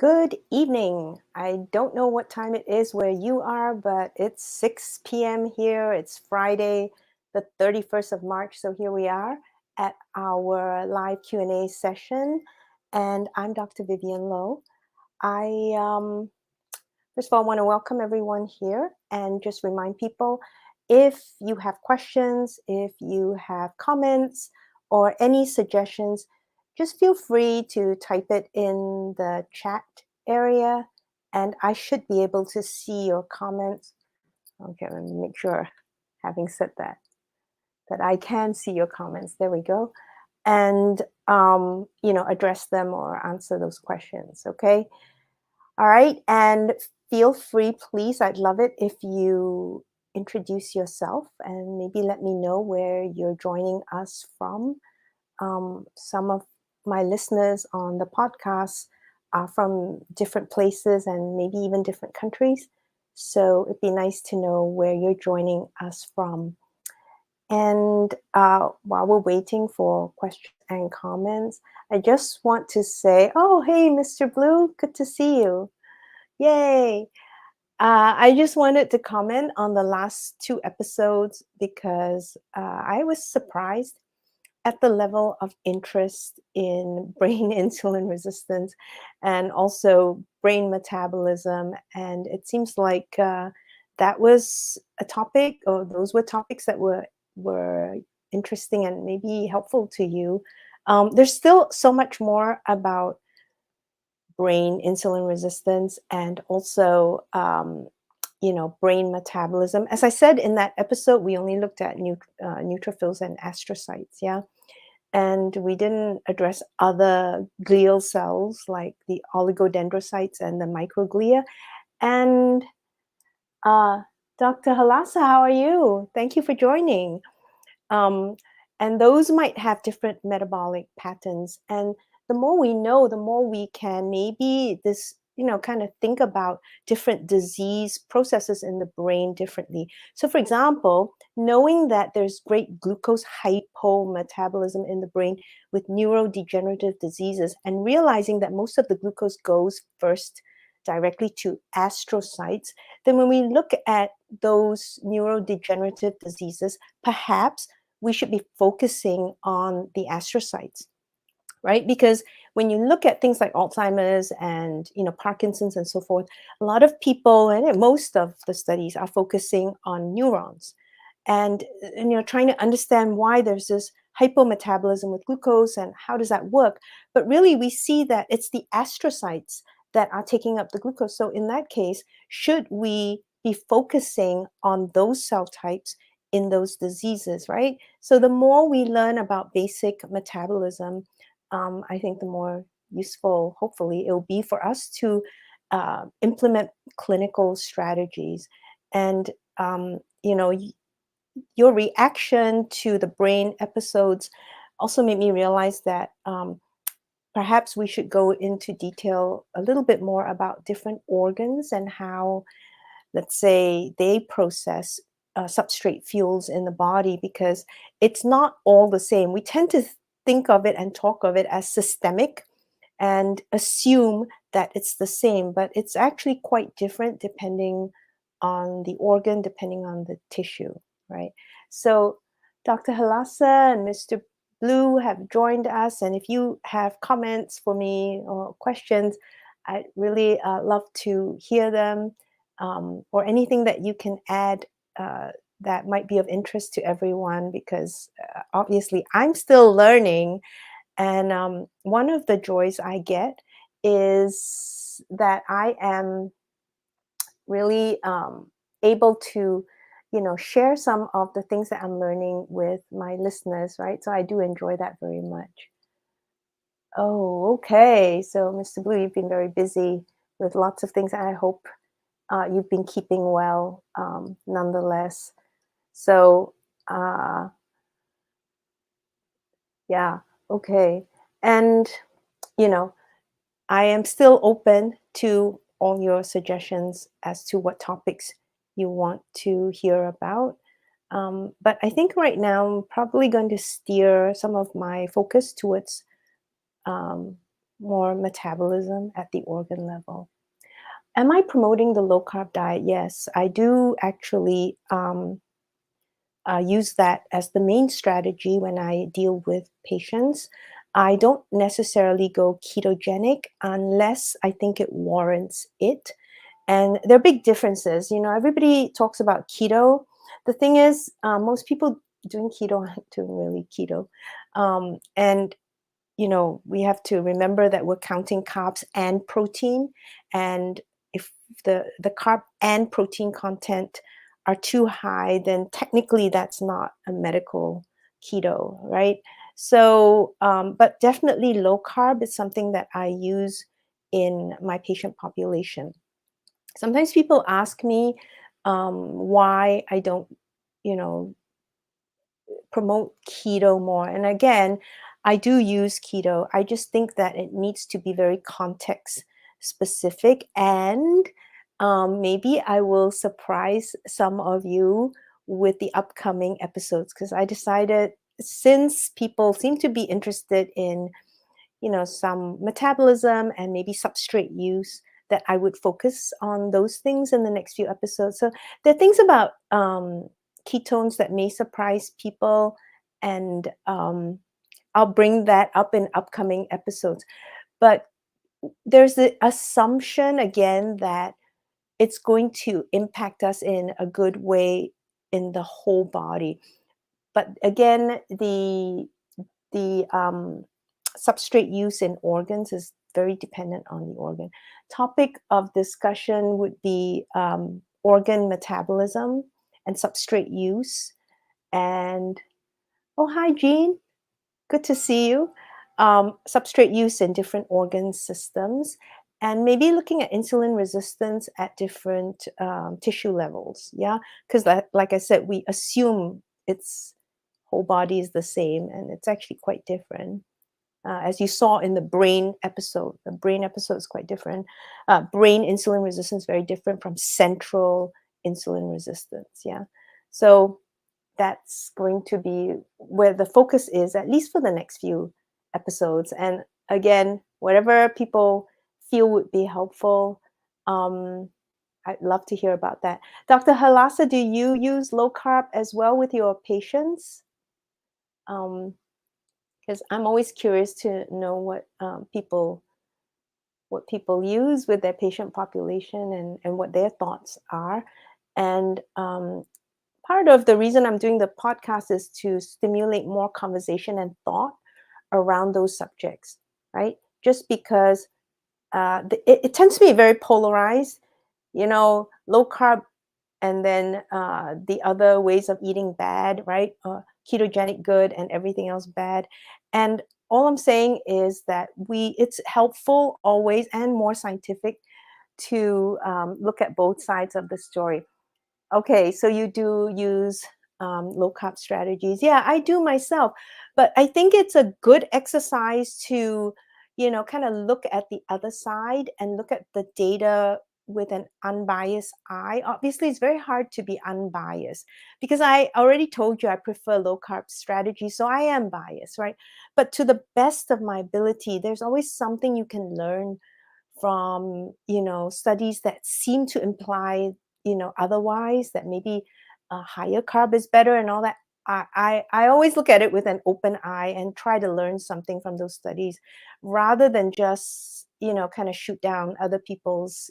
Good evening. I don't know what time it is where you are, but it's 6 p.m. here. It's Friday, the 31st of March. So here we are at our live Q&A session. And I'm Dr. Vyvyane Loh. I first of all want to welcome everyone here and just remind people if you have questions, if you have comments or any suggestions, just feel free to type it in the chat area and I should be able to see your comments. Okay, let me make sure, having said that, that I can see your comments. There we go. And, address them or answer those questions. Okay. All right. And feel free, please. I'd love it if you introduce yourself and maybe let me know where you're joining us from. Some of my listeners on the podcast are from different places and maybe even different countries. So it'd be nice to know where you're joining us from. And while we're waiting for questions and comments, I just want to say, oh, hey, Mr. Blue, good to see you. Yay. I just wanted to comment on the last two episodes because I was surprised at the level of interest in brain insulin resistance and also brain metabolism. And it seems like that was a topic, or those were topics that were interesting and maybe helpful to you. There's still so much more about brain insulin resistance and also brain metabolism. As I said in that episode, we only looked at neutrophils and astrocytes, yeah, and we didn't address other glial cells like the oligodendrocytes and the microglia. And Dr. Halasa, how are you? Thank you for joining. um, and those might have different metabolic patterns, and the more we know, the more we can maybe kind of think about different disease processes in the brain differently. So for example, knowing that there's great glucose hypometabolism in the brain with neurodegenerative diseases, and realizing that most of the glucose goes first directly to astrocytes, then when we look at those neurodegenerative diseases, perhaps we should be focusing on the astrocytes, right? Because when you look at things like Alzheimer's and Parkinson's and so forth, a lot of people and most of the studies are focusing on neurons, and trying to understand why there's this hypometabolism with glucose and how does that work. But really, we see that it's the astrocytes that are taking up the glucose. So in that case, should we be focusing on those cell types in those diseases, right? So the more we learn about basic metabolism, I think the more useful, hopefully, it will be for us to implement clinical strategies. And, your reaction to the brain episodes also made me realize that perhaps we should go into detail a little bit more about different organs and how, let's say, they process substrate fuels in the body, because it's not all the same. We tend to think of it and talk of it as systemic and assume that it's the same, but it's actually quite different depending on the organ, depending on the tissue, right? So Dr. Halasa and Mr. Blue have joined us, and if you have comments for me or questions, I'd really love to hear them, or anything that you can add that might be of interest to everyone, because obviously I'm still learning. And one of the joys I get is that I am really able to, share some of the things that I'm learning with my listeners, right? So I do enjoy that very much. Oh, okay. So, Mr. Blue, you've been very busy with lots of things, and I hope you've been keeping well nonetheless. So, uh, yeah, okay. And, you know, I am still open to all your suggestions as to what topics you want to hear about. But I think right now I'm probably going to steer some of my focus towards um, more metabolism at the organ level. Am I promoting the low carb diet? Yes, I do actually use that as the main strategy when I deal with patients. I don't necessarily go ketogenic unless I think it warrants it. And there are big differences. You know, everybody talks about keto. The thing is, most people doing keto aren't doing really keto. And we have to remember that we're counting carbs and protein. And if the carb and protein content are too high, then technically that's not a medical keto, right? So, but definitely low carb is something that I use in my patient population. Sometimes people ask me why I don't, you know, promote keto more. And again, I do use keto. I just think that it needs to be very context specific. And maybe I will surprise some of you with the upcoming episodes because I decided since people seem to be interested in some metabolism and maybe substrate use, that I would focus on those things in the next few episodes. So there are things about ketones that may surprise people, and I'll bring that up in upcoming episodes. But there's the assumption again that it's going to impact us in a good way in the whole body. But again, the substrate use in organs is very dependent on the organ. Topic of discussion would be organ metabolism and substrate use. And oh, hi, Jean. Good to see you. Substrate use in different organ systems, and maybe looking at insulin resistance at different tissue levels. Yeah, because like I said, we assume it's whole body is the same, and it's actually quite different. As you saw in the brain episode is quite different. Brain insulin resistance is very different from central insulin resistance. Yeah, so that's going to be where the focus is, at least for the next few episodes. And again, whatever people feel would be helpful, um, I'd love to hear about that. Dr. Halasa, do you use low carb as well with your patients? Because I'm always curious to know what people use with their patient population, and what their thoughts are. And part of the reason I'm doing the podcast is to stimulate more conversation and thought around those subjects, right? Just because it tends to be very polarized, low carb, and then the other ways of eating bad, right? Ketogenic good and everything else bad. And all I'm saying is that it's helpful always and more scientific to look at both sides of the story. Okay, so you do use low carb strategies. Yeah, I do myself, but I think it's a good exercise to, kind of look at the other side and look at the data with an unbiased eye. Obviously, it's very hard to be unbiased because I already told you I prefer low carb strategy, so I am biased, right? But to the best of my ability, there's always something you can learn from studies that seem to imply otherwise, that maybe a higher carb is better and all that. I always look at it with an open eye and try to learn something from those studies rather than just kind of shoot down other people's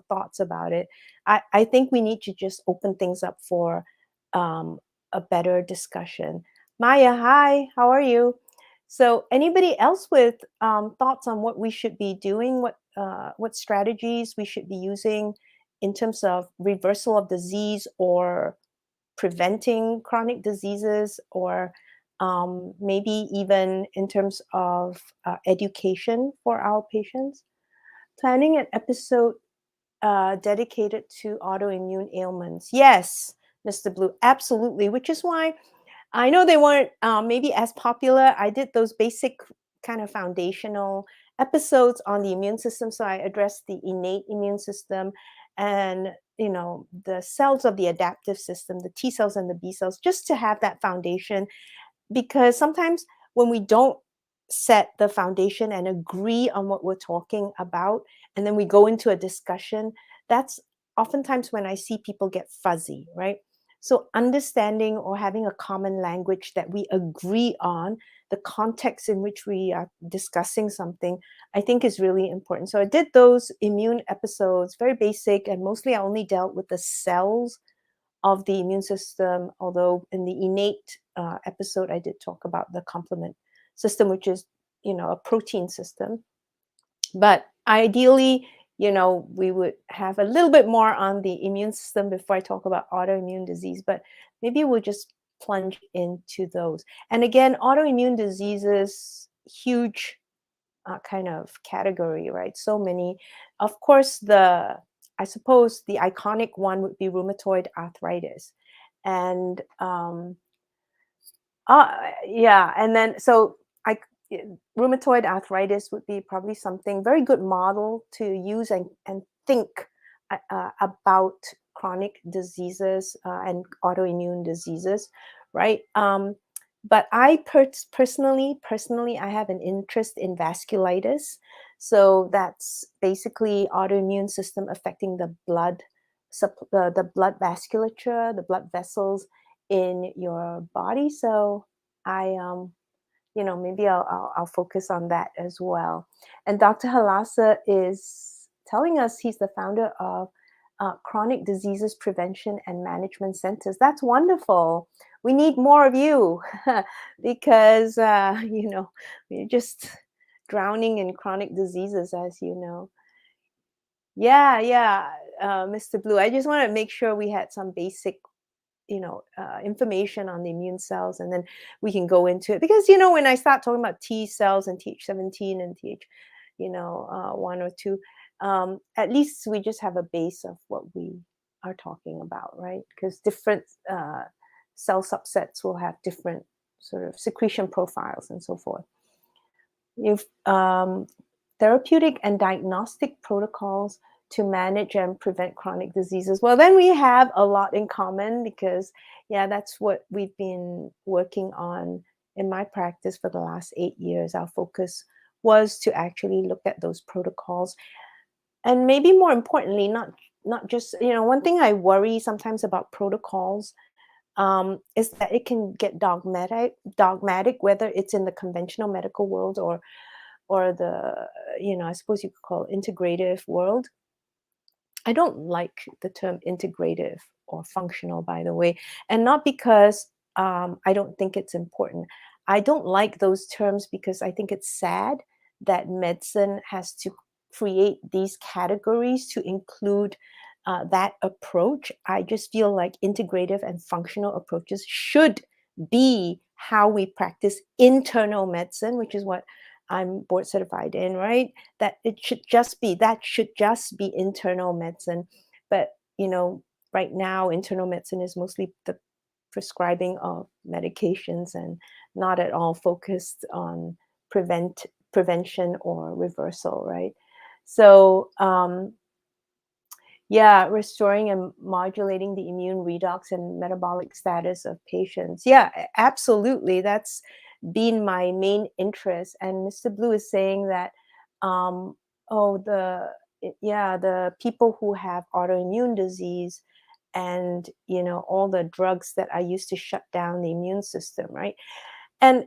thoughts about it. I think we need to just open things up for um, a better discussion. Maya, hi, how are you? So anybody else with thoughts on what we should be doing, what strategies we should be using in terms of reversal of disease or preventing chronic diseases, or maybe even in terms of education for our patients? Planning an episode dedicated to autoimmune ailments. Yes, Mr. Blue, absolutely. Which is why I know they weren't maybe as popular. I did those basic kind of foundational episodes on the immune system. So I addressed the innate immune system and, the cells of the adaptive system, the T cells and the B cells, just to have that foundation. Because sometimes when we don't set the foundation and agree on what we're talking about, and then we go into a discussion, that's oftentimes when I see people get fuzzy, right? So understanding or having a common language that we agree on, the context in which we are discussing something, I think is really important. So I did those immune episodes, very basic, and mostly I only dealt with the cells of the immune system, although in the innate episode, I did talk about the complement system, which is, a protein system. But ideally, we would have a little bit more on the immune system before I talk about autoimmune disease, but maybe we'll just plunge into those. And again, autoimmune diseases, huge kind of category, right? So many. Of course, I suppose the iconic one would be rheumatoid arthritis. And yeah, and then I rheumatoid arthritis would be probably something very good model to use and think about chronic diseases and autoimmune diseases, right? But I personally, I have an interest in vasculitis. So that's basically autoimmune system affecting the blood, the blood vasculature, the blood vessels in your body. So I, maybe I'll focus on that as well. And Dr. Halasa is telling us he's the founder of Chronic Diseases Prevention and Management Centers. That's wonderful. We need more of you because, we're just drowning in chronic diseases, as you know. Yeah, yeah, Mr. Blue. I just want to make sure we had some basic information on the immune cells, and then we can go into it. Because when I start talking about T cells and Th17 and one or two, at least we just have a base of what we are talking about, right? Because different cell subsets will have different sort of secretion profiles and so forth. You've therapeutic and diagnostic protocols to manage and prevent chronic diseases. Well, then we have a lot in common because, yeah, that's what we've been working on in my practice for the last 8 years. Our focus was to actually look at those protocols, and maybe more importantly, not just one thing I worry sometimes about protocols is that it can get dogmatic, whether it's in the conventional medical world or the I suppose you could call it integrative world. I don't like the term integrative or functional, by the way, and not because I don't think it's important. I don't like those terms because I think it's sad that medicine has to create these categories to include that approach. I just feel like integrative and functional approaches should be how we practice internal medicine, which is what I'm board certified in, right? That should just be internal medicine. But right now internal medicine is mostly the prescribing of medications and not at all focused on prevention or reversal, right? So yeah, restoring and modulating the immune redox and metabolic status of patients. Yeah, absolutely. That's been my main interest. And Mr. Blue is saying that, oh, the people who have autoimmune disease and all the drugs that are used to shut down the immune system, right? And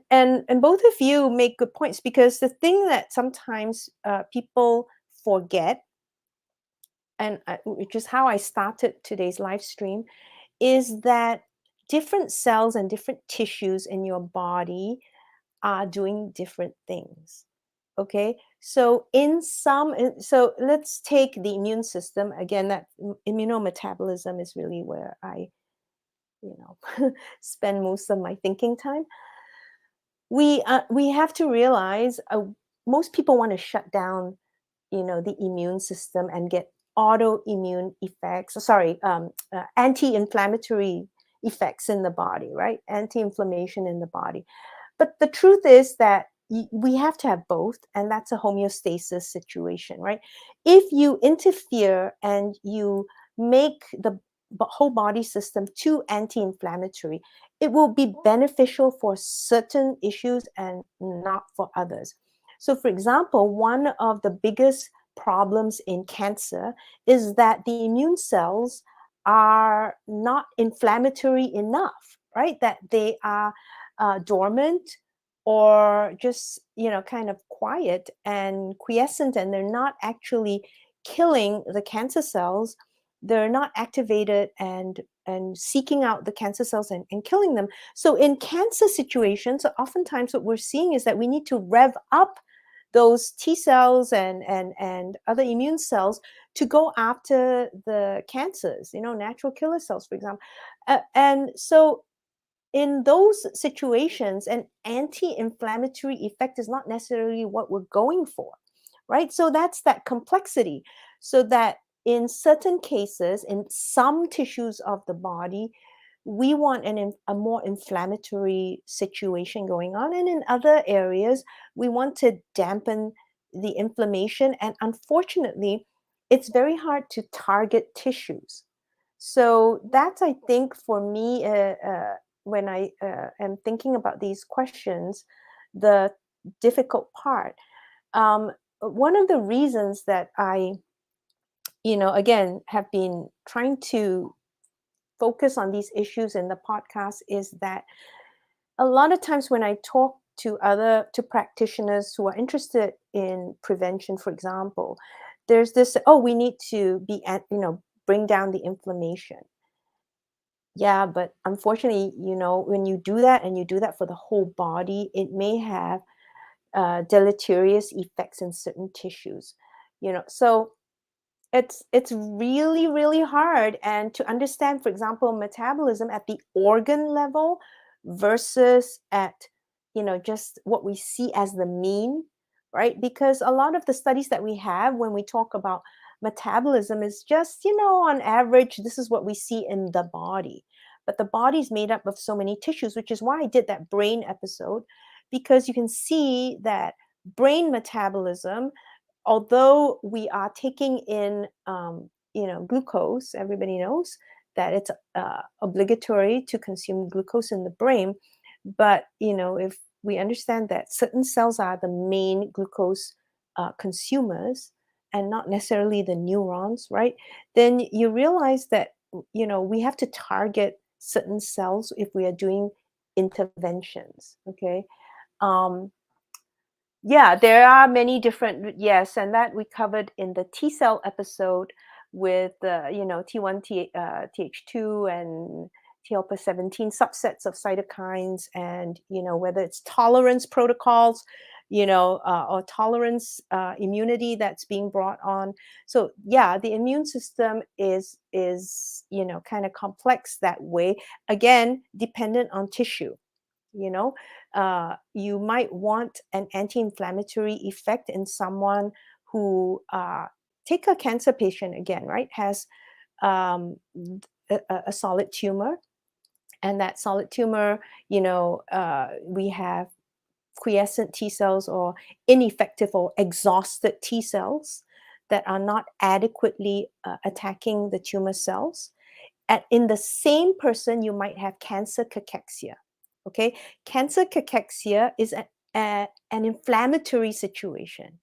both of you make good points, because the thing that sometimes people forget, and which is how I started today's live stream, is that different cells and different tissues in your body are doing different things. Okay, so so let's take the immune system again. That immunometabolism is really where I, spend most of my thinking time. We have to realize most people want to shut down the immune system and get autoimmune effects, sorry, anti-inflammatory effects in the body, right? Anti-inflammation in the body. But the truth is that we have to have both, and that's a homeostasis situation, right? If you interfere and you make whole body system to anti-inflammatory. It will be beneficial for certain issues and not for others. So, for example, one of the biggest problems in cancer is that the immune cells are not inflammatory enough, right? That they are dormant or just, kind of quiet and quiescent, and they're not actually killing the cancer cells. They're not activated and seeking out the cancer cells and killing them. So in cancer situations, oftentimes what we're seeing is that we need to rev up those T cells and other immune cells to go after the cancers, natural killer cells, for example. And so in those situations, an anti-inflammatory effect is not necessarily what we're going for, right? So that's that complexity. So that in certain cases, in some tissues of the body, we want a more inflammatory situation going on. And in other areas, we want to dampen the inflammation. And unfortunately, it's very hard to target tissues. So that's, I think, for me, when I am thinking about these questions, the difficult part. One of the reasons that I, again, have been trying to focus on these issues in the podcast is that a lot of times when I talk to practitioners who are interested in prevention, for example, there's this, oh, we need to bring down the inflammation. Yeah, but unfortunately, when you do that and you do that for the whole body, it may have deleterious effects in certain tissues. So it's really, really hard. And to understand, for example, metabolism at the organ level versus at, just what we see as the mean, right? Because a lot of the studies that we have when we talk about metabolism is just, on average, this is what we see in the body. But the body is made up of so many tissues, which is why I did that brain episode, because you can see that brain metabolism, although we are taking in, glucose, everybody knows that it's obligatory to consume glucose in the brain. But, if we understand that certain cells are the main glucose consumers and not necessarily the neurons, right? Then you realize that, we have to target certain cells if we are doing interventions, okay? Um, yeah, there are many different, yes, and that we covered in the T cell episode with T1, Th2, and T helper 17 subsets of cytokines, and whether it's tolerance protocols, or tolerance immunity that's being brought on. So yeah, the immune system is kind of complex that way. Again, dependent on tissue. You might want an anti-inflammatory effect in someone who, take a cancer patient again, right, has a solid tumor, and that solid tumor, we have quiescent T cells or ineffective or exhausted T cells that are not adequately attacking the tumor cells. In the same person, you might have cancer cachexia. Okay, cancer cachexia is an inflammatory situation.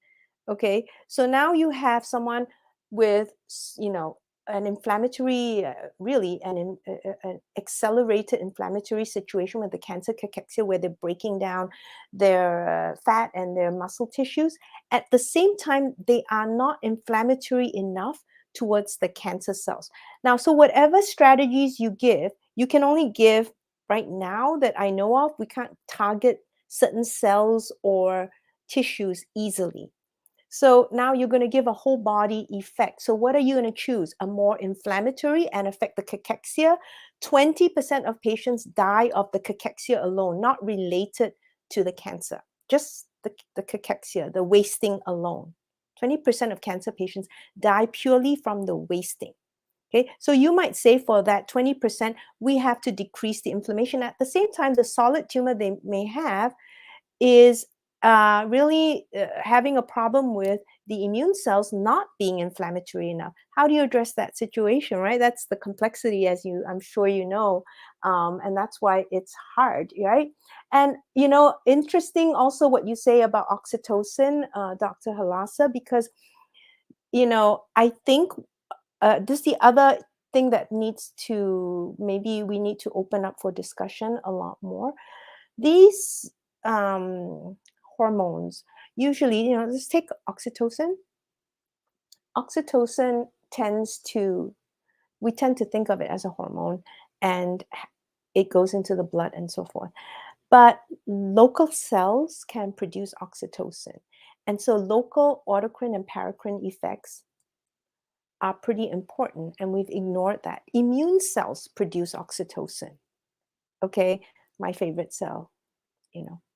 Okay, so now you have someone with, an inflammatory, really an accelerated inflammatory situation with the cancer cachexia, where they're breaking down their fat and their muscle tissues. At the same time, they are not inflammatory enough towards the cancer cells. Now, so whatever strategies you give, you can only give right now that I know of. We can't target certain cells or tissues easily. So now you're going to give a whole body effect. So what are you going to choose? A more inflammatory and affect the cachexia? 20% of patients die of the cachexia alone, not related to the cancer, just the cachexia, the wasting alone. 20% of cancer patients die purely from the wasting. Okay, so you might say for that 20%, we have to decrease the inflammation. At the same time, the solid tumor they may have is really having a problem with the immune cells not being inflammatory enough. How do you address that situation, right? That's the complexity, as I'm sure you know, and that's why it's hard, right? And interesting also what you say about oxytocin, Dr. Halasa, because I think this the other thing that needs to maybe we need to open up for discussion a lot more. These hormones, usually, let's take oxytocin. Oxytocin we tend to think of it as a hormone, and it goes into the blood and so forth. But local cells can produce oxytocin. And so local autocrine and paracrine effects are pretty important, and we've ignored that. Immune cells produce oxytocin. Okay, my favorite cell,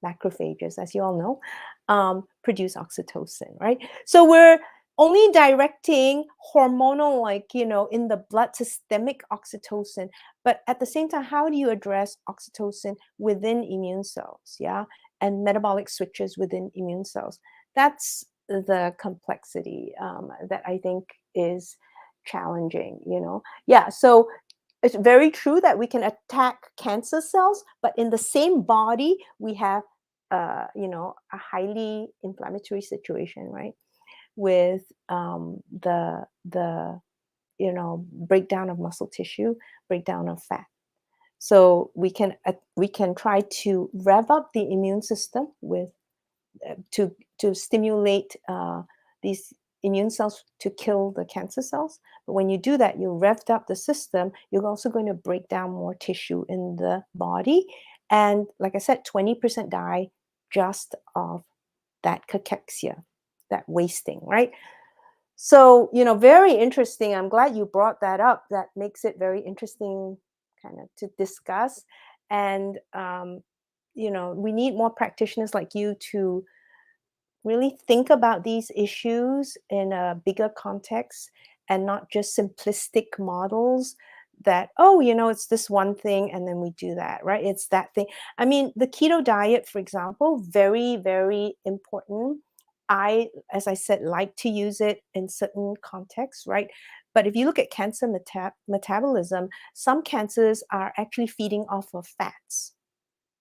macrophages, as you all know, produce oxytocin, right? So we're only directing hormonal, like, in the blood, systemic oxytocin. But at the same time, how do you address oxytocin within immune cells? Yeah. And metabolic switches within immune cells. That's the complexity that I think is challenging. Yeah. So it's very true that we can attack cancer cells, but in the same body, we have, a highly inflammatory situation, right? With the breakdown of muscle tissue, breakdown of fat. So we can try to rev up the immune system with to stimulate these immune cells to kill the cancer cells. But when you do that, you revved up the system. You're also going to break down more tissue in the body. And like I said, 20% die just of that cachexia, that wasting, right? So, very interesting. I'm glad you brought that up. That makes it very interesting kind of to discuss. And, we need more practitioners like you to really think about these issues in a bigger context and not just simplistic models that, oh, it's this one thing and then we do that, right? It's that thing. I mean, the keto diet, for example, very, very important. As I said, like to use it in certain contexts, right? But if you look at cancer metabolism, some cancers are actually feeding off of fats,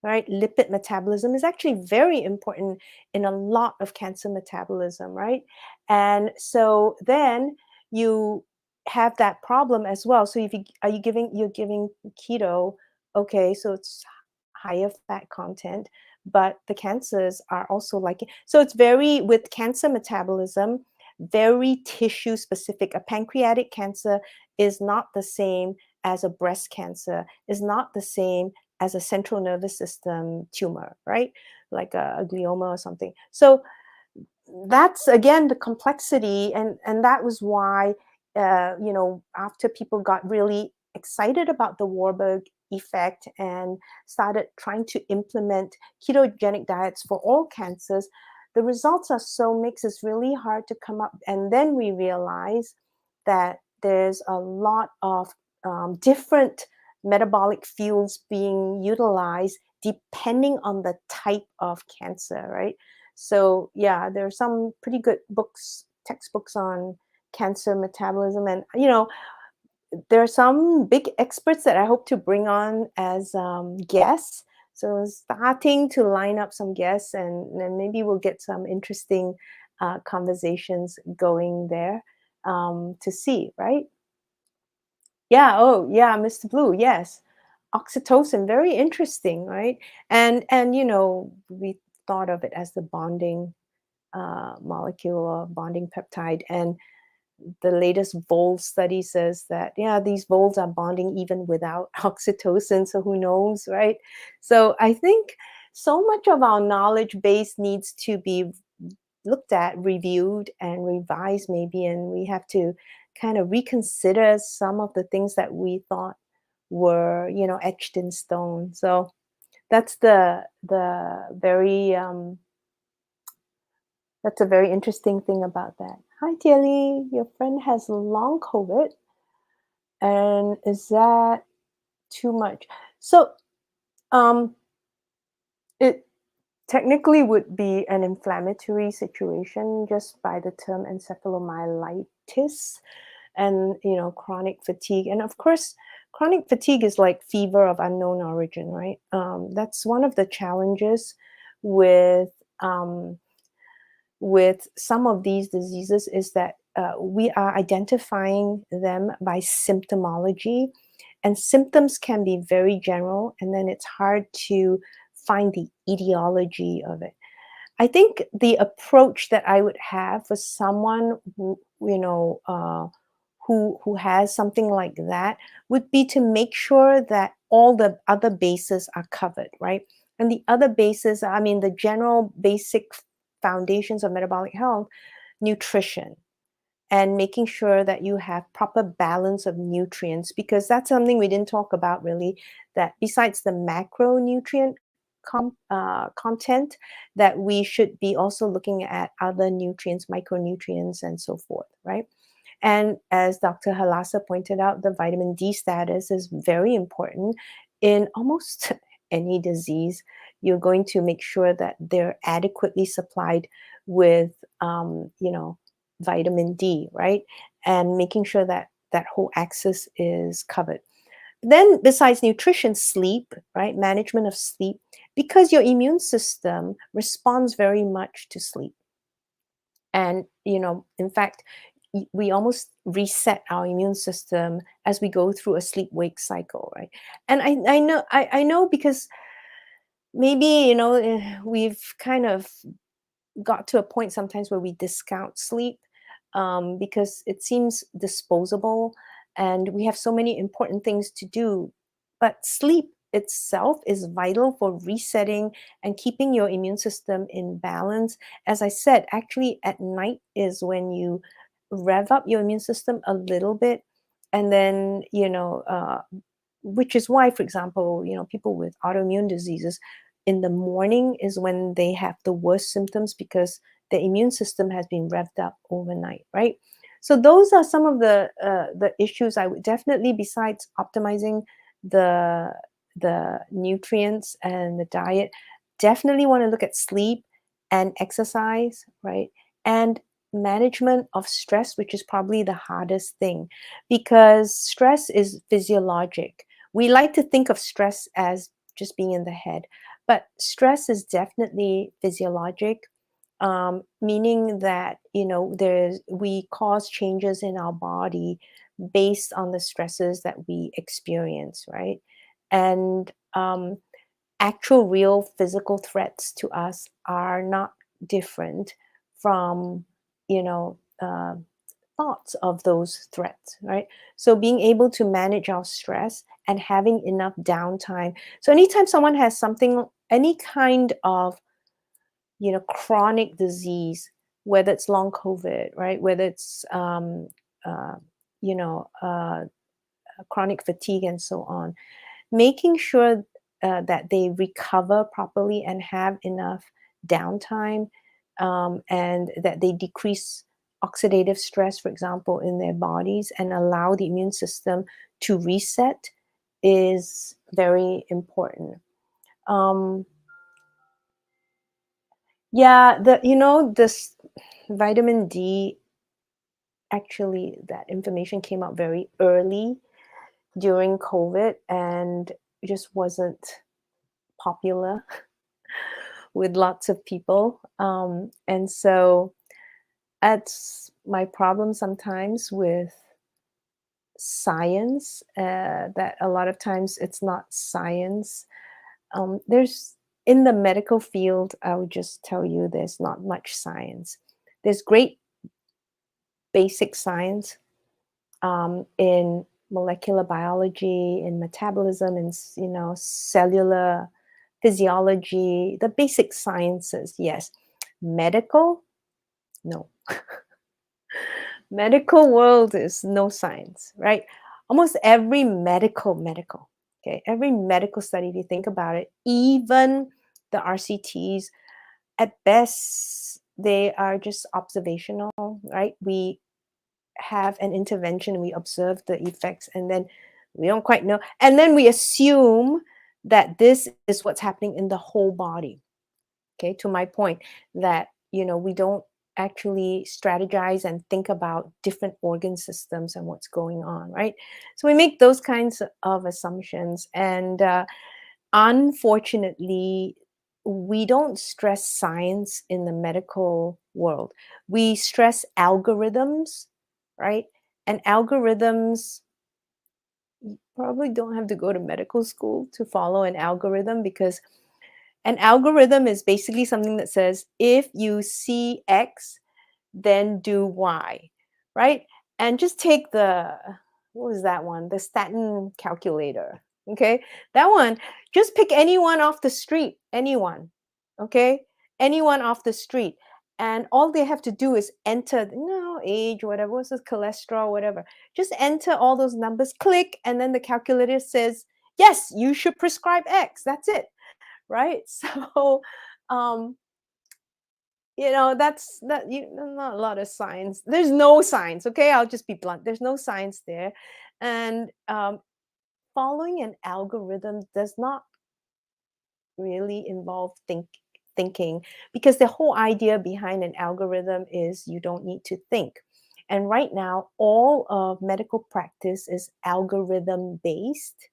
right? Lipid metabolism is actually very important in a lot of cancer metabolism, right? And so then you have that problem as well. So if you're giving keto, okay, so it's higher fat content, but the cancers are also like it. So it's very, with cancer metabolism, very tissue specific. A pancreatic cancer is not the same as a breast cancer, is not the same as a central nervous system tumor, right? Like a glioma or something. So that's again the complexity, and that was why after people got really excited about the Warburg effect and started trying to implement ketogenic diets for all cancers, the results are so mixed. It's really hard to come up. And then we realize that there's a lot of different metabolic fuels being utilized depending on the type of cancer, right? So yeah, there are some pretty good books, textbooks on cancer metabolism, and there are some big experts that I hope to bring on as guests. So starting to line up some guests, and then maybe we'll get some interesting conversations going there to see, right? Yeah. Oh, yeah, Mr. Blue. Yes, oxytocin. Very interesting, right? And we thought of it as the bonding molecule or bonding peptide. And the latest VOLS study says that, yeah, these VOLS are bonding even without oxytocin. So who knows, right? So I think so much of our knowledge base needs to be looked at, reviewed, and revised, maybe. And we have to kind of reconsider some of the things that we thought were, etched in stone. So that's the very that's a very interesting thing about that. Hi, Tilly. Your friend has long COVID, and is that too much? So, um, it. technically would be an inflammatory situation just by the term encephalomyelitis and chronic fatigue. And of course, chronic fatigue is like fever of unknown origin, right? That's one of the challenges with um, with some of these diseases is that we are identifying them by symptomology, and symptoms can be very general, and then it's hard to find the etiology of it. I think the approach that I would have for someone who has something like that would be to make sure that all the other bases are covered, right? And the other bases, I mean, the general basic foundations of metabolic health, nutrition, and making sure that you have proper balance of nutrients, because that's something we didn't talk about really, that besides the macronutrient content, that we should be also looking at other nutrients, micronutrients, and so forth, right? And as Dr. Halasa pointed out, the vitamin D status is very important in almost any disease. You're going to make sure that they're adequately supplied with, vitamin D, right? And making sure that that whole axis is covered. Then, besides nutrition, sleep, right? Management of sleep, because your immune system responds very much to sleep. And, in fact, we almost reset our immune system as we go through a sleep wake cycle, right? And I know because maybe, we've kind of got to a point sometimes where we discount sleep because it seems disposable and we have so many important things to do. But sleep itself is vital for resetting and keeping your immune system in balance. As I said, actually, at night is when you rev up your immune system a little bit. And then, which is why, for example, people with autoimmune diseases in the morning is when they have the worst symptoms because the immune system has been revved up overnight, right? So those are some of the issues I would definitely, besides optimizing the the nutrients and the diet, definitely want to look at sleep and exercise, right? And management of stress, which is probably the hardest thing because stress is physiologic. We like to think of stress as just being in the head, but stress is definitely physiologic, meaning that there's we cause changes in our body based on the stresses that we experience, right? And actual real physical threats to us are not different from you know uh, thoughts of those threats, right? So being able to manage our stress and having enough downtime. So anytime someone has something, any kind of chronic disease, whether it's long COVID, right? Whether it's uh, you know uh, chronic fatigue and so on, making sure that they recover properly and have enough downtime, and that they decrease oxidative stress, for example, in their bodies and allow the immune system to reset is very important. Um, yeah, this vitamin D, actually, that information came out very early during COVID and just wasn't popular with lots of people. And so that's my problem sometimes with science, that a lot of times it's not science. There's in the medical field, I would just tell you there's not much science. There's great basic science in molecular biology, in metabolism, in cellular physiology, the basic sciences. Yes, medical, no. Medical world is no science, right? Almost every medical, okay, every medical study, if you think about it, even the RCTs, at best, they are just observational, right? We have an intervention, we observe the effects, and then we don't quite know. And then we assume that this is what's happening in the whole body. Okay, to my point that, we don't actually strategize and think about different organ systems and what's going on, right? So we make those kinds of assumptions. And unfortunately, we don't stress science in the medical world. We stress algorithms, right? And algorithms, you probably don't have to go to medical school to follow an algorithm, because an algorithm is basically something that says if you see X, then do Y, right? And just take what was that one? The statin calculator. Okay. That one, just pick anyone off the street, anyone. Okay. Anyone off the street. And all they have to do is enter, age, whatever, what's this, cholesterol, whatever. Just enter all those numbers, click, and then the calculator says, yes, you should prescribe X. That's it. Right. So, um, not a lot of science. There's no science. Okay, I'll just be blunt. There's no science there. And following an algorithm does not really involve thinking, because the whole idea behind an algorithm is you don't need to think. And right now, all of medical practice is algorithm based,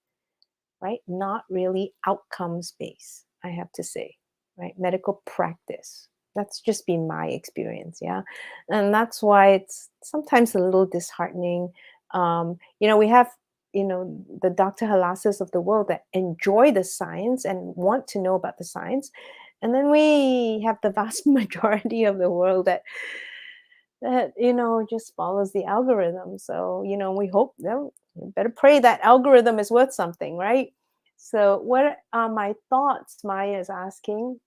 right? Not really outcomes based, I have to say, right? Medical practice. That's just been my experience, yeah. And that's why it's sometimes a little disheartening. We have, the Dr. Halasas of the world that enjoy the science and want to know about the science. And then we have the vast majority of the world that just follows the algorithm. So we hope, we better pray that algorithm is worth something, right? So what are my thoughts, Maya is asking,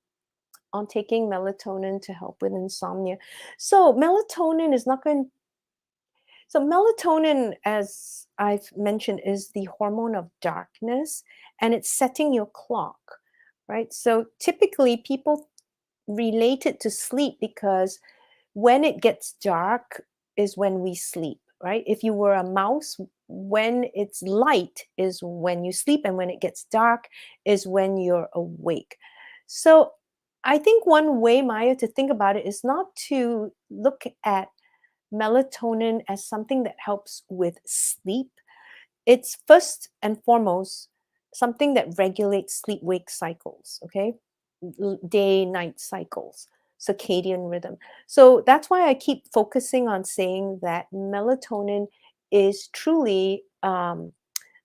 on taking melatonin to help with insomnia? So melatonin is not going so melatonin, as I've mentioned, is the hormone of darkness, and it's setting your clock, right? So typically people relate it to sleep, because when it gets dark is when we sleep, right? If you were a mouse, when it's light is when you sleep, and when it gets dark is when you're awake. So I think one way, Maya, to think about it is not to look at melatonin as something that helps with sleep. It's first and foremost something that regulates sleep wake cycles, okay? Day night cycles, circadian rhythm. So that's why I keep focusing on saying that melatonin is truly the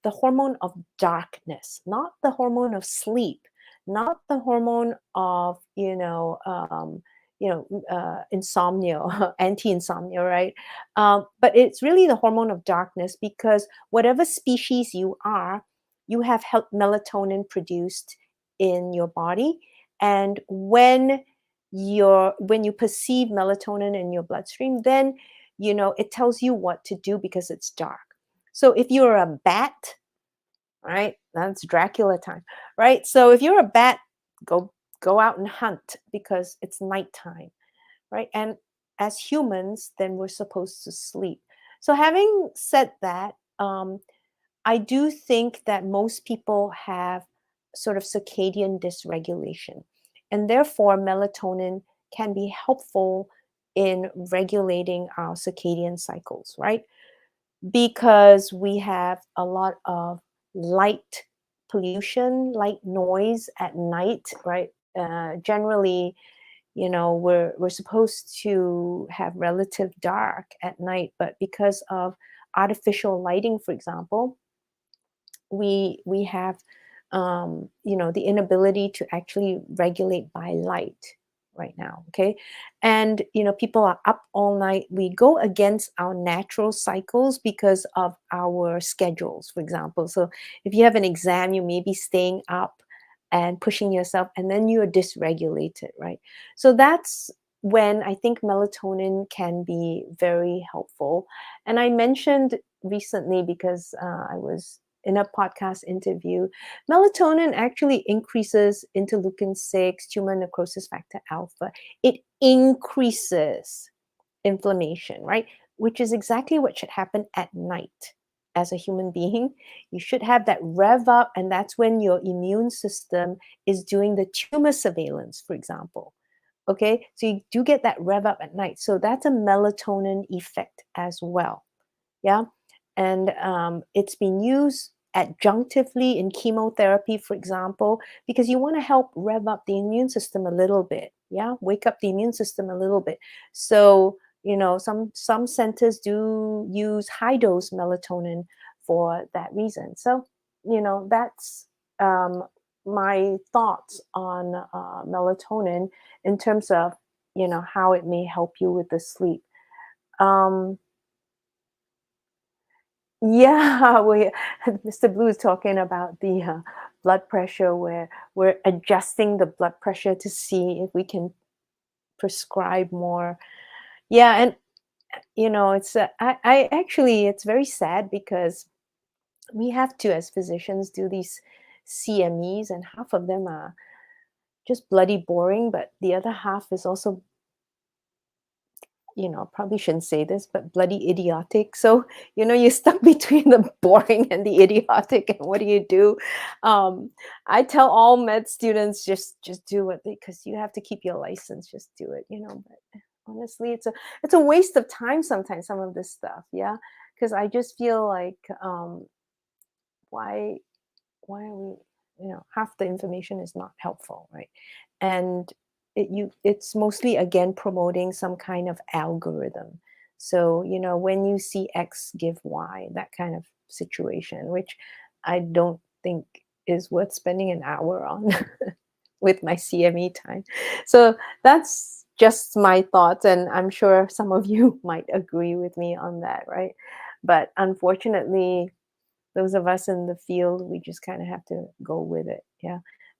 hormone of darkness, not the hormone of sleep, not the hormone of insomnia, anti-insomnia, right? But it's really the hormone of darkness, because whatever species you are, you have melatonin produced in your body, and when you perceive melatonin in your bloodstream, then it tells you what to do because it's dark. So if you're a bat, right, that's Dracula time, right? So if you're a bat, go out and hunt because it's nighttime, right? And as humans, then we're supposed to sleep. So having said that, I do think that most people have sort of circadian dysregulation, and therefore melatonin can be helpful in regulating our circadian cycles, right? Because we have a lot of light pollution, light noise at night, right? Generally, we're supposed to have relative dark at night, but because of artificial lighting, for example, we have the inability to actually regulate by light right now. Okay. And people are up all night. We go against our natural cycles because of our schedules, for example. So if you have an exam, you may be staying up and pushing yourself, and then you're dysregulated, right? So that's when I think melatonin can be very helpful. And I mentioned recently, because I was in a podcast interview, melatonin actually increases interleukin 6, tumor necrosis factor alpha. It increases inflammation, right? Which is exactly what should happen at night. As a human being, you should have that rev up, and that's when your immune system is doing the tumor surveillance, for example, Okay, so you do get that rev up at night. So that's a melatonin effect as well. Yeah. And it's been used adjunctively in chemotherapy, for example, because you want to help rev up the immune system a little bit. Yeah. Wake up the immune system a little bit. So, some centers do use high dose melatonin for that reason. So, that's um, my thoughts on melatonin in terms of, how it may help you with the sleep. Um, Yeah, we Mr. Blue is talking about the blood pressure where we're adjusting the blood pressure to see if we can prescribe more. Yeah, and it's I actually it's very sad because we have to as physicians do these CMEs, and half of them are just bloody boring, but the other half is also, probably shouldn't say this, but bloody idiotic. So, you're stuck between the boring and the idiotic, and what do you do? Um, I tell all med students just do it because you have to keep your license. Just do it, But honestly, it's a waste of time sometimes. Some of this stuff, yeah, because I just feel like why are we half the information is not helpful, right? And it's mostly again promoting some kind of algorithm. So when you see X give Y, that kind of situation, which I don't think is worth spending an hour on with my CME time. So that's just my thoughts, and I'm sure some of you might agree with me on that, right? But unfortunately, those of us in the field, we just kind of have to go with it. Yeah.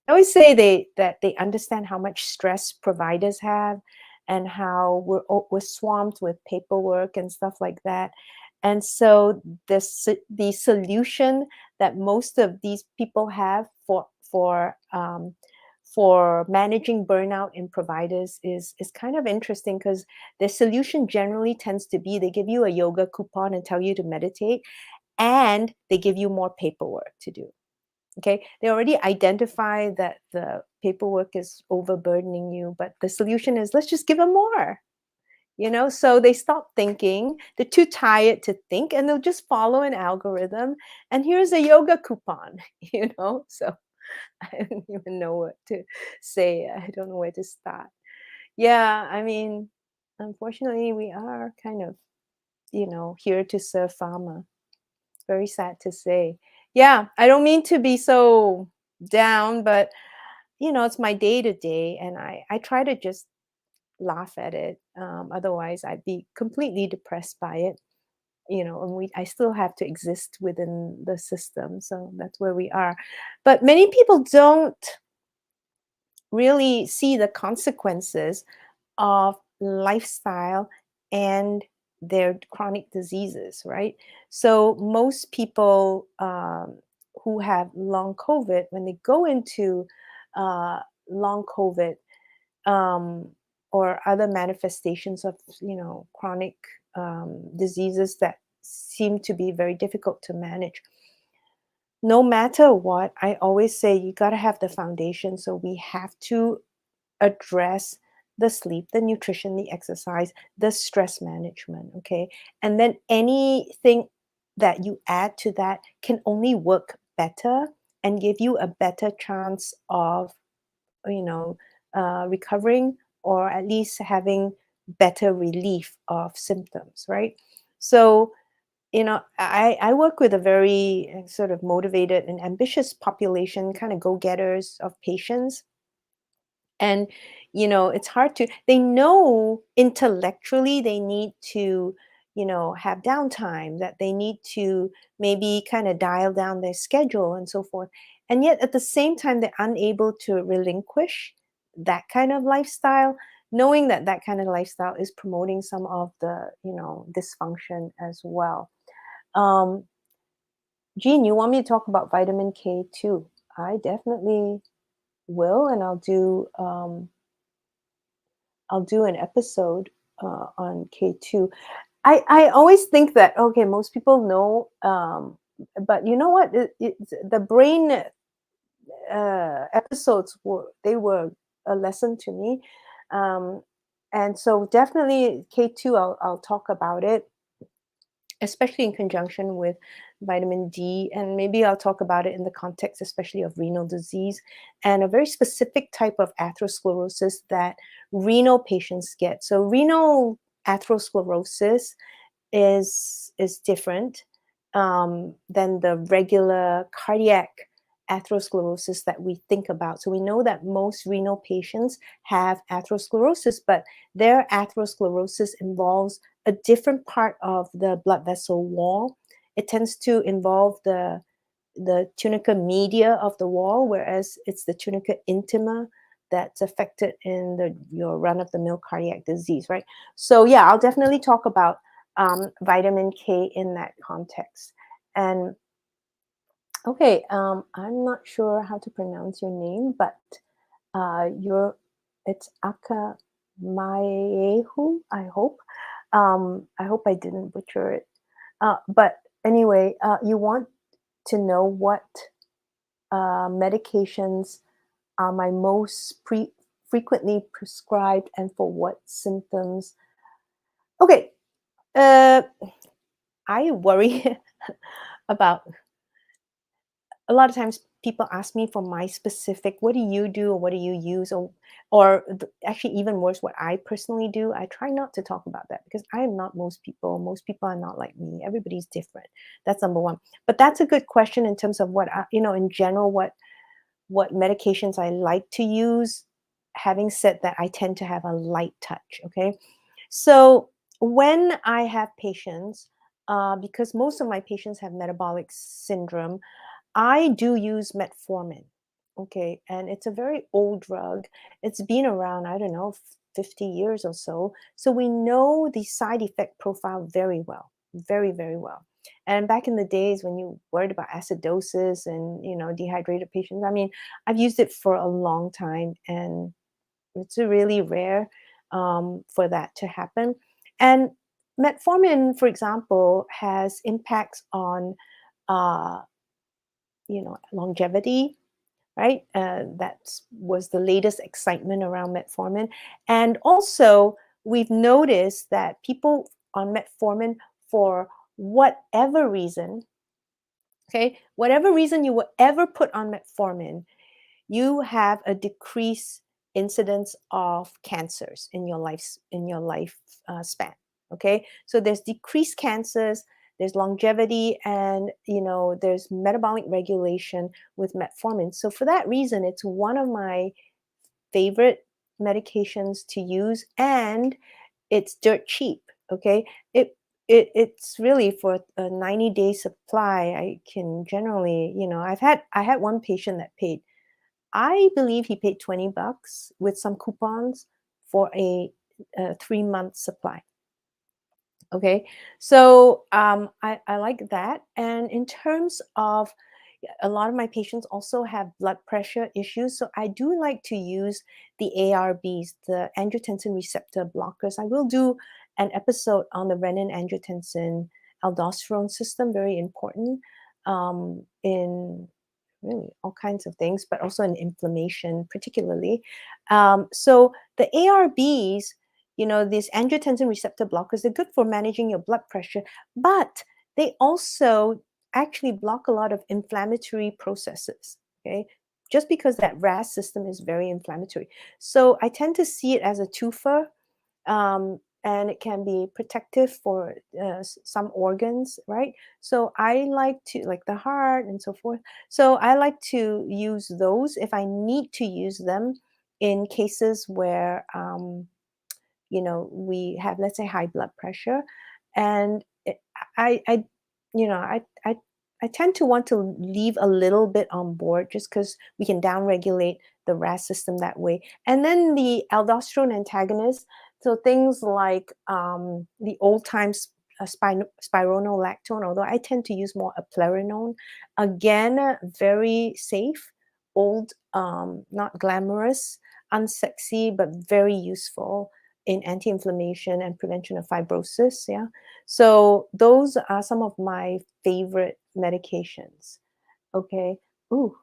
I always say they understand how much stress providers have and how we're swamped with paperwork and stuff like that. And so the solution that most of these people have for managing burnout in providers is kind of interesting because the solution generally tends to be they give you a yoga coupon and tell you to meditate, and they give you more paperwork to do. Okay, they already identify that the paperwork is overburdening you, but the solution is let's just give them more. So they stop thinking, they're too tired to think, and they'll just follow an algorithm. And here's a yoga coupon. So I don't even know what to say. I don't know where to start. Yeah, I mean, unfortunately, we are kind of, here to serve pharma. Very sad to say. Yeah, I don't mean to be so down, but it's my day to day, and I try to just laugh at it. Otherwise, I'd be completely depressed by it. And I still have to exist within the system, so that's where we are. But many people don't really see the consequences of lifestyle and their chronic diseases, right? So most people who have long COVID, when they go into uh, long COVID um, or other manifestations of chronic diseases that seem to be very difficult to manage, no matter what, I always say you got to have the foundation. So we have to address the sleep, the nutrition, the exercise, the stress management, okay? And then anything that you add to that can only work better and give you a better chance of, you know, recovering or at least having better relief of symptoms, right? So, I work with a very sort of motivated and ambitious population, kind of go-getters of patients, and it's hard to they know intellectually they need to have downtime, that they need to maybe kind of dial down their schedule and so forth, and yet at the same time they're unable to relinquish that kind of lifestyle, knowing that that kind of lifestyle is promoting some of the dysfunction as well. um Jean, you want me to talk about vitamin K too? I definitely will, and I'll do an episode on K2. I always think that, okay, most people know, but you know what? The brain episodes were a lesson to me. Um, and so definitely K2, I'll talk about it, especially in conjunction with vitamin D. And maybe I'll talk about it in the context, especially of renal disease and a very specific type of atherosclerosis that renal patients get. So, renal atherosclerosis is different than the regular cardiac atherosclerosis that we think about. So we know that most renal patients have atherosclerosis, but their atherosclerosis involves a different part of the blood vessel wall. It tends to involve the tunica media of the wall, whereas it's the tunica intima that's affected in your run-of-the-mill cardiac disease, right? So yeah, I'll definitely talk about vitamin K in that context. And okay, I'm not sure how to pronounce your name, but you're it's Aka Maehu, I hope. I hope I didn't butcher it. But anyway, you want to know what medications are my most frequently prescribed and for what symptoms. Okay, uh, I worry about a lot of times people ask me for my specific, what do you do or what do you use, or actually even worse, what I personally do. I try not to talk about that because I am not most people. Most people are not like me. Everybody's different. That's number one. But that's a good question in terms of what in general, what medications I like to use. Having said that, I tend to have a light touch. Okay. So when I have patients, because most of my patients have metabolic syndrome, I do use metformin. Okay. And it's a very old drug. It's been around, I don't know, 50 years or so. So we know the side effect profile very well, very, very well. And back in the days when you worried about acidosis and, dehydrated patients, I mean, I've used it for a long time and it's really rare for that to happen. And metformin, for example, has impacts on uh, longevity, right? That was the latest excitement around metformin. And also, we've noticed that people on metformin, for whatever reason, okay, whatever reason you will ever put on metformin, you have a decreased incidence of cancers in your life span. Okay, so there's decreased cancers, there's longevity, and there's metabolic regulation with metformin. So for that reason, it's one of my favorite medications to use, and it's dirt cheap. Okay, it's really for a 90-day supply. I can generally, I had one patient that paid, I believe he paid $20 with some coupons for a 3-month supply. Okay, so I like that. And in terms of, a lot of my patients also have blood pressure issues, so I do like to use the ARBs, the angiotensin receptor blockers. I will do an episode on the renin angiotensin aldosterone system, very important in really all kinds of things, but also in inflammation, particularly. So the ARBs, these angiotensin receptor blockers, they're good for managing your blood pressure, but they also actually block a lot of inflammatory processes. Okay. Just because that RAS system is very inflammatory. So I tend to see it as a twofer, and it can be protective for some organs, right? So I like to, like the heart and so forth. So I like to use those if I need to use them in cases where we have, let's say, high blood pressure, and I you know I tend to want to leave a little bit on board just because we can downregulate the RAS system that way. And then the aldosterone antagonists, so things like the old times spironolactone, although I tend to use more eplerenone. Again, very safe, old, not glamorous, unsexy, but very useful in anti-inflammation and prevention of fibrosis. Yeah. So those are some of my favorite medications. Okay. Ooh.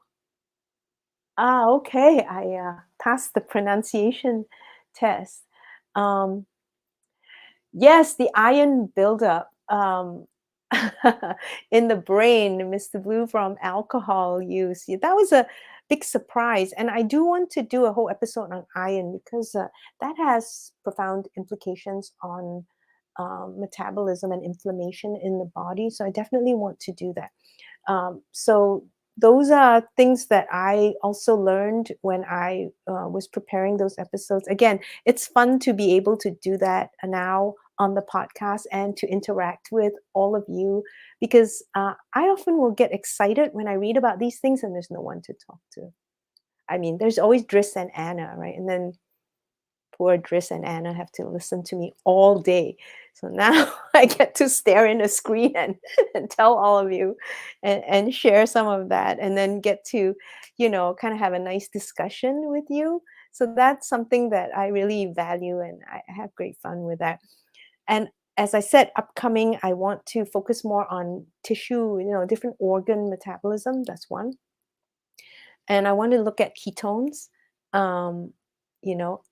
Okay. I passed the pronunciation test. Um, yes, the iron buildup in the brain, Mr. Blue, from alcohol use. Yeah, that was a big surprise. And I do want to do a whole episode on iron because that has profound implications on metabolism and inflammation in the body. So I definitely want to do that. So those are things that I also learned when I was preparing those episodes. Again, it's fun to be able to do that now on the podcast and to interact with all of you because I often will get excited when I read about these things and there's no one to talk to. I mean, there's always Driss and Anna, right? And then poor Driss and Anna have to listen to me all day. So now I get to stare in a screen and tell all of you and share some of that and then get to, kind of have a nice discussion with you. So that's something that I really value and I have great fun with that. And as I said, upcoming, I want to focus more on tissue, different organ metabolism. That's one. And I want to look at ketones. You know,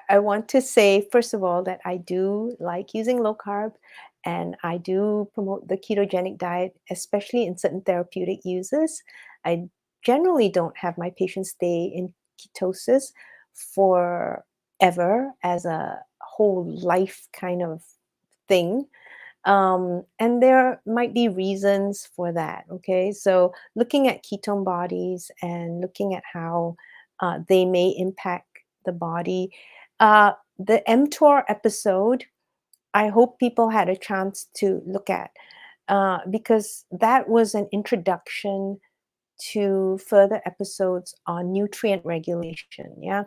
I want to say, first of all, that I do like using low carb and I do promote the ketogenic diet, especially in certain therapeutic uses. I generally don't have my patients stay in ketosis forever as a whole life kind of thing. And there might be reasons for that. Okay. So looking at ketone bodies and looking at how they may impact the body. The mTOR episode, I hope people had a chance to look at because that was an introduction to further episodes on nutrient regulation. Yeah.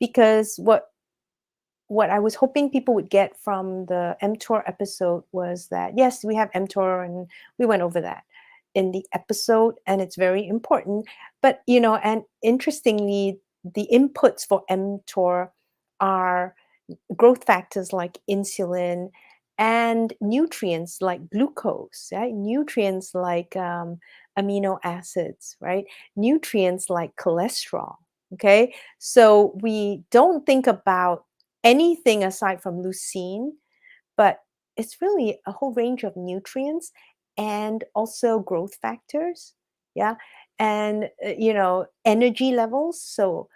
Because what I was hoping people would get from the mTOR episode was that, yes, we have mTOR and we went over that in the episode and it's very important. But, and interestingly, the inputs for mTOR are growth factors like insulin and nutrients like glucose, right? Nutrients like amino acids, right? Nutrients like cholesterol. Okay. So we don't think about anything aside from leucine, but it's really a whole range of nutrients and also growth factors. Yeah. And, energy levels. So,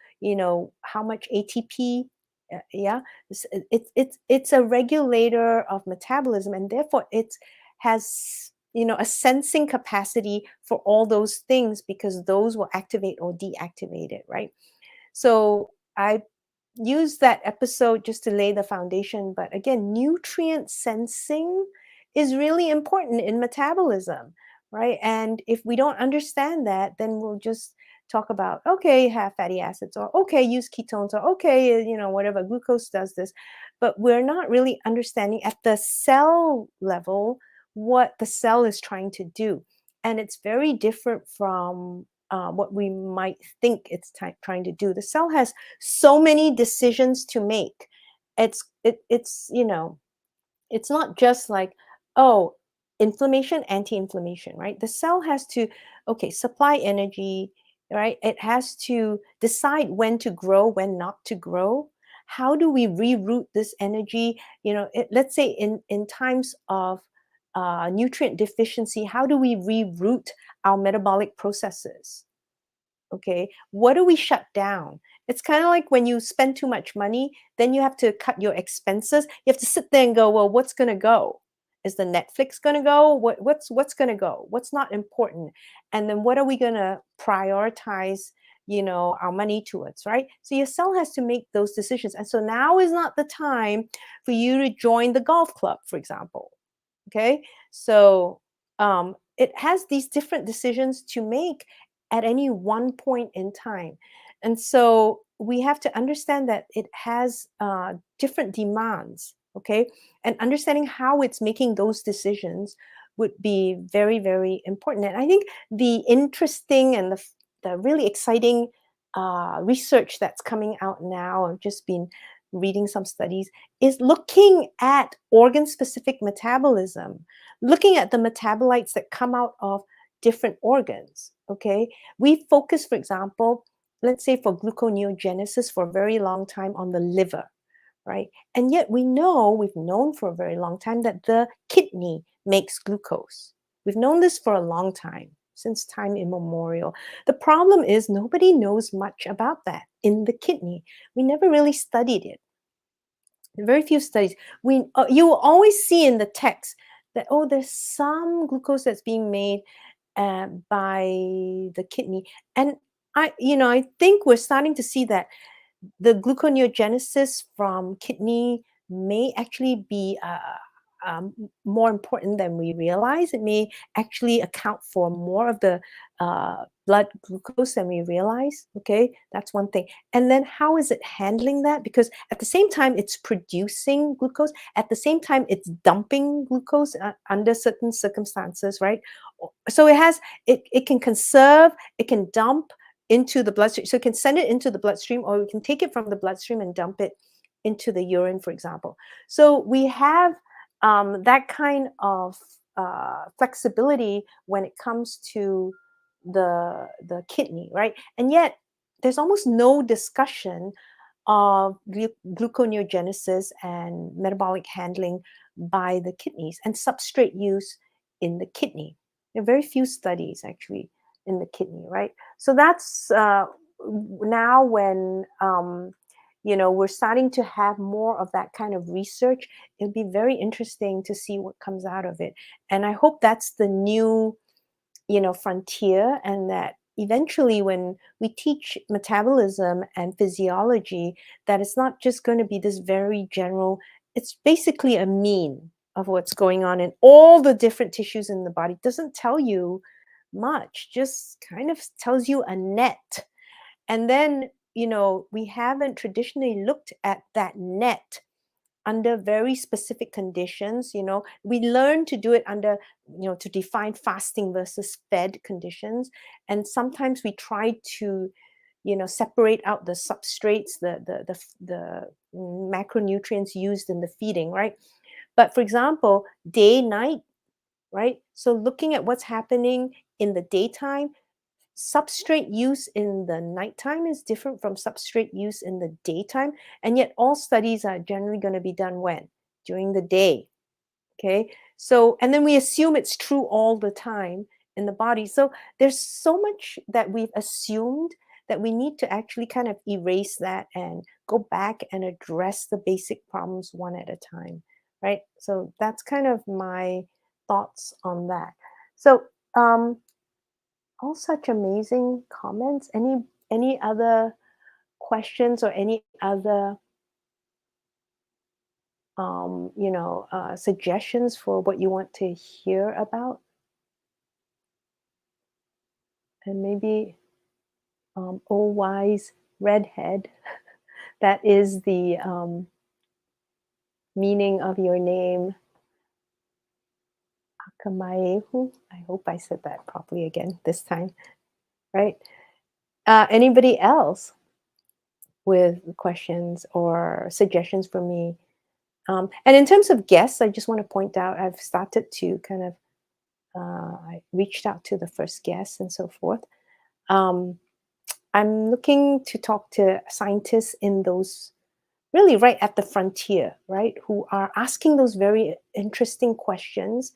how much ATP. Yeah. It's a regulator of metabolism and therefore it has, a sensing capacity for all those things because those will activate or deactivate it. Right. So I use that episode just to lay the foundation. But again, nutrient sensing is really important in metabolism, right? And if we don't understand that, then we'll just talk about, okay, have fatty acids, or okay, use ketones, or okay, whatever, glucose does this. But we're not really understanding at the cell level what the cell is trying to do. And it's very different from what we might think it's trying to do. The cell has so many decisions to make. It's not just like, oh, inflammation, anti-inflammation, right? The cell has to, okay, supply energy, right? It has to decide when to grow, when not to grow. How do we reroute this energy? Let's say in times of nutrient deficiency, how do we reroute our metabolic processes? Okay, what do we shut down? It's kind of like when you spend too much money, then you have to cut your expenses. You have to sit there and go, well, what's going to go? Is the Netflix going to go? What's going to go? What's not important? And then what are we going to prioritize, our money towards, right? So your cell has to make those decisions. And so now is not the time for you to join the golf club, for example. Okay, so it has these different decisions to make at any one point in time. And so we have to understand that it has different demands. Okay, and understanding how it's making those decisions would be very, very important. And I think the interesting and the really exciting research that's coming out now, I've just been reading some studies, is looking at organ specific metabolism, looking at the metabolites that come out of different organs. Okay. We focus, for example, let's say for gluconeogenesis for a very long time on the liver, right? And yet we've known for a very long time that the kidney makes glucose. We've known this for a long time, since time immemorial. The problem is nobody knows much about that in the kidney. We never really studied it. Very few studies. You will always see in the text that, oh, there's some glucose that's being made by the kidney. And I think we're starting to see that the gluconeogenesis from kidney may actually be more important than we realize. It may actually account for more of the blood glucose than we realize. Okay, that's one thing. And then how is it handling that? Because at the same time it's producing glucose, at the same time it's dumping glucose under certain circumstances, right? So it can conserve, it can dump into the bloodstream. So it can send it into the bloodstream, or we can take it from the bloodstream and dump it into the urine, for example. So we have that kind of flexibility when it comes to the kidney, right? And yet there's almost no discussion of gluconeogenesis and metabolic handling by the kidneys and substrate use in the kidney. There are very few studies actually in the kidney, right? So that's now when we're starting to have more of that kind of research. It'll be very interesting to see what comes out of it, and I hope that's the new frontier, and that eventually when we teach metabolism and physiology, that it's not just going to be this very general, it's basically a mean of what's going on in all the different tissues in the body. It doesn't tell you much, just kind of tells you a net. And then we haven't traditionally looked at that net under very specific conditions. We learn to do it under to define fasting versus fed conditions, and sometimes we try to separate out the substrates, the macronutrients used in the feeding, right? But for example, day night, right? So looking at what's happening in the daytime, substrate use in the nighttime is different from substrate use in the daytime. And yet all studies are generally going to be done when? During the day. Okay. So, and then we assume it's true all the time in the body. So there's so much that we've assumed that we need to actually kind of erase that and go back and address the basic problems one at a time. Right. So that's kind of my thoughts on that. So, all such amazing comments. Any other questions or any other suggestions for what you want to hear about? And maybe oh wise redhead, that is the meaning of your name, Akamaehu. I hope I said that properly again this time, right? Anybody else with questions or suggestions for me? And in terms of guests, I just want to point out I've started to kind of I reached out to the first guest and so forth. Um, I'm looking to talk to scientists in those really right at the frontier, right, who are asking those very interesting questions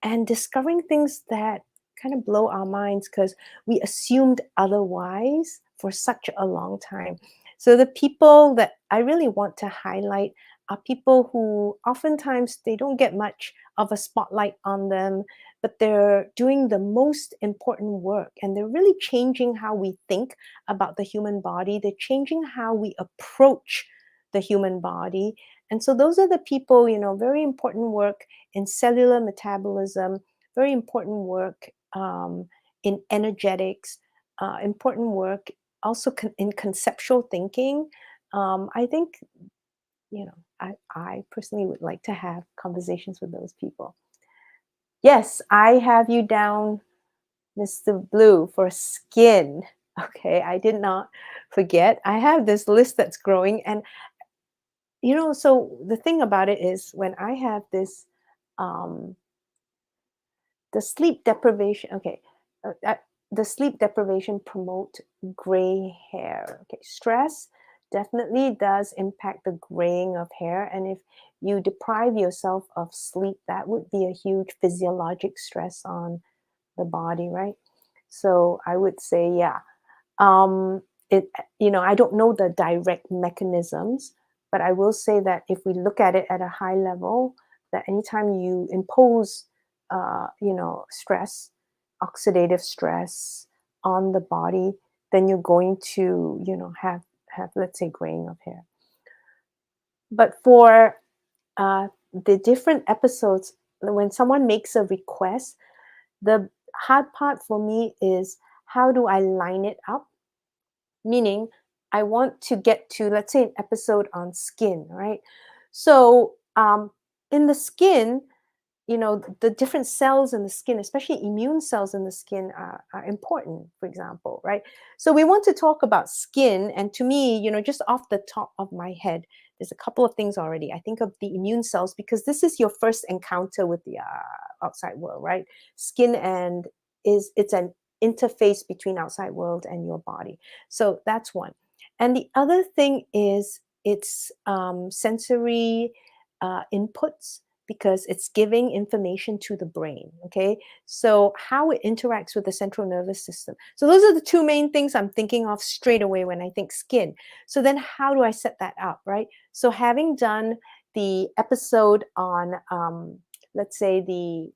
and discovering things that kind of blow our minds because we assumed otherwise for such a long time. So the people that I really want to highlight are people who oftentimes they don't get much of a spotlight on them, but they're doing the most important work, and they're really changing how we think about the human body. They're changing how we approach the human body. And so those are the people, very important work in cellular metabolism, very important work in energetics, important work also in conceptual thinking. I think, I personally would like to have conversations with those people. Yes, I have you down, Mr. Blue, for skin. Okay, I did not forget. I have this list that's growing, and so the thing about it is when I have this um the sleep deprivation. Okay, the sleep deprivation promote gray hair? Okay, stress definitely does impact the graying of hair, and if you deprive yourself of sleep, that would be a huge physiologic stress on the body, right? So I would say, yeah. It, I don't know the direct mechanisms, but I will say that if we look at it at a high level, that anytime you impose, stress, oxidative stress on the body, then you're going to, have, let's say, graying of hair. But for the different episodes, when someone makes a request, the hard part for me is how do I line it up? Meaning, I want to get to, let's say, an episode on skin, right? So, in the skin, the different cells in the skin, especially immune cells in the skin, are important, for example, right? So we want to talk about skin, and to me, just off the top of my head, there's a couple of things already. I think of the immune cells because this is your first encounter with the outside world, right? Skin and it's an interface between outside world and your body. So that's one. And the other thing is it's sensory inputs because it's giving information to the brain. Okay. So, how it interacts with the central nervous system. So, those are the two main things I'm thinking of straight away when I think skin. So, then how do I set that up? Right. So, having done the episode on, let's say, the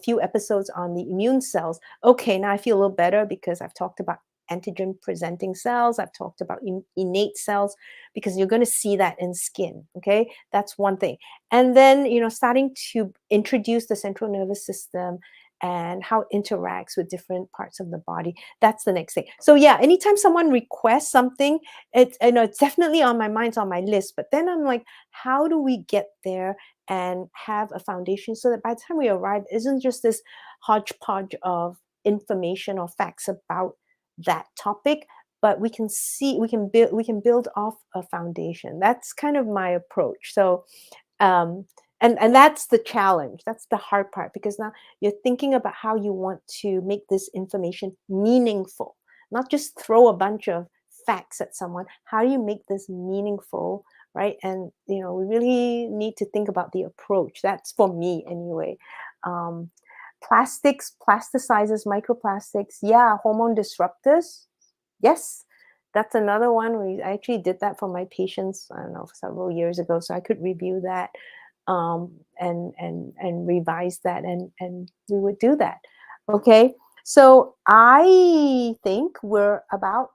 few episodes on the immune cells. Okay, now I feel a little better because I've talked about antigen presenting cells. I've talked about innate cells because you're going to see that in skin. Okay, that's one thing. And then, starting to introduce the central nervous system and how it interacts with different parts of the body. That's the next thing. So yeah, anytime someone requests something, it's definitely on my mind, it's on my list. But then I'm like, how do we get there and have a foundation so that by the time we arrive, it isn't just this hodgepodge of information or facts about that topic, but we can build off a foundation. That's kind of my approach. So um and that's the challenge, that's the hard part, because now you're thinking about how you want to make this information meaningful, not just throw a bunch of facts at someone. How do you make this meaningful, right? And we really need to think about the approach. That's for me anyway. um, Plastics, plasticizers, microplastics, yeah, hormone disruptors, yes, that's another one. I actually did that for my patients, I don't know, several years ago, so I could review that, and revise that, and we would do that. Okay, so I think we're about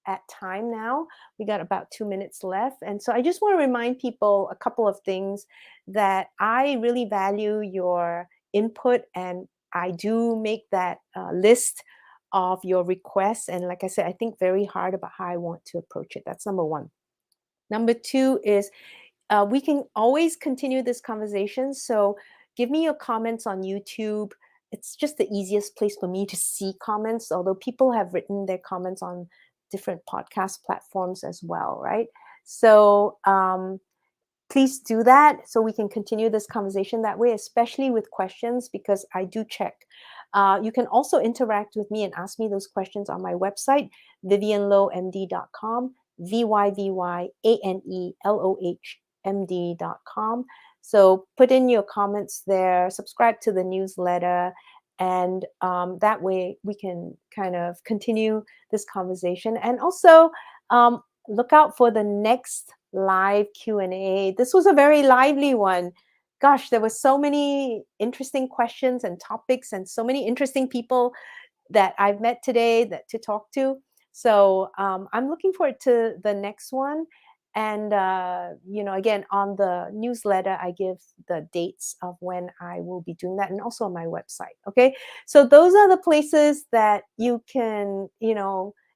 at time now. We got about 2 minutes left. And so I just want to remind people a couple of things, that I really value your input, and I do make that list of your requests. And like I said, I think very hard about how I want to approach it. That's number one. Number two is we can always continue this conversation. So give me your comments on YouTube. It's just the easiest place for me to see comments, although people have written their comments on different podcast platforms as well, right? So please do that so we can continue this conversation that way, especially with questions, because I do check. You can also interact with me and ask me those questions on my website, vyvyanelohmd.com, vyvyanelohmd.com. So put in your comments there, subscribe to the newsletter, and that way we can kind of continue this conversation. And also look out for the next live Q&A. This was a very lively one. Gosh, there were so many interesting questions and topics, and so many interesting people that I've met today that to talk to. So I'm looking forward to the next one. And again, on the newsletter, I give the dates of when I will be doing that, and also on my website. Okay, so those are the places that you can,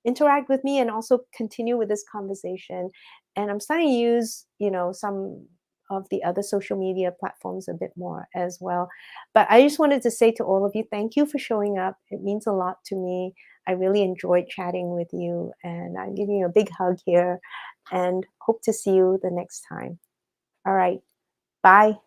interact with me and also continue with this conversation. And I'm starting to use, some of the other social media platforms a bit more as well. But I just wanted to say to all of you, thank you for showing up. It means a lot to me. I really enjoyed chatting with you, and I'm giving you a big hug here, and hope to see you the next time. All right. Bye.